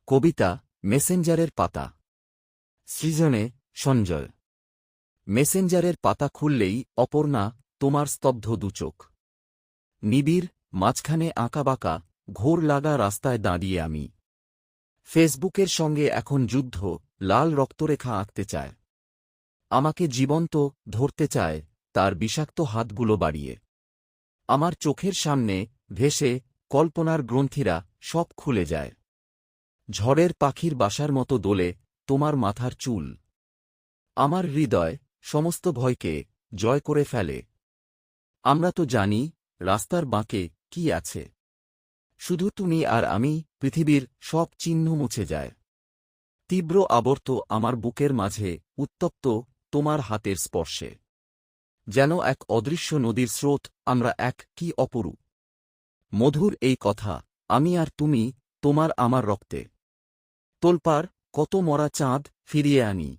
কবিতা মেসেঞ্জারের পাতা। সৃজনে সঞ্জয়। মেসেঞ্জারের পাতা খুললেই অপর্ণা, তোমার স্তব্ধ দুচোখ। নিবিড়, মাঝখানে আঁকাবাঁকা, ঘোর লাগা রাস্তায় দাঁড়িয়ে আমি। ফেসবুকের সঙ্গে এখন যুদ্ধ, লাল রক্তরেখা আঁকতে চায়। আমাকে জীবন্ত ধরতে চায়, তার বিষাক্ত হাতগুলো বাড়িয়ে। আমার চোখের সামনে ভেসে কল্পনার গ্রন্থিরা সব খুলে যায়। ঝড়ের পাখির বাসার মতো দোলে তোমার মাথার চুল। আমার হৃদয় সমস্ত ভয়কে জয় করে ফেলে। আমরা তো জানি রাস্তার বাঁকে কি আছে। শুধু তুমি আর আমি, পৃথিবীর সব চিহ্ন মুছে যায়। তীব্র আবর্ত আমার বুকের মাঝে, উত্তপ্ত তোমার হাতের স্পর্শে। যেন এক অদৃশ্য নদীর স্রোত, আমরা এক, কি অপরূপ মধুর এই কথা, আমি আর তুমি, তোমার আমার রক্তে। তোলপাড় কত মরা চাঁদ ফিরিয়ে আনি।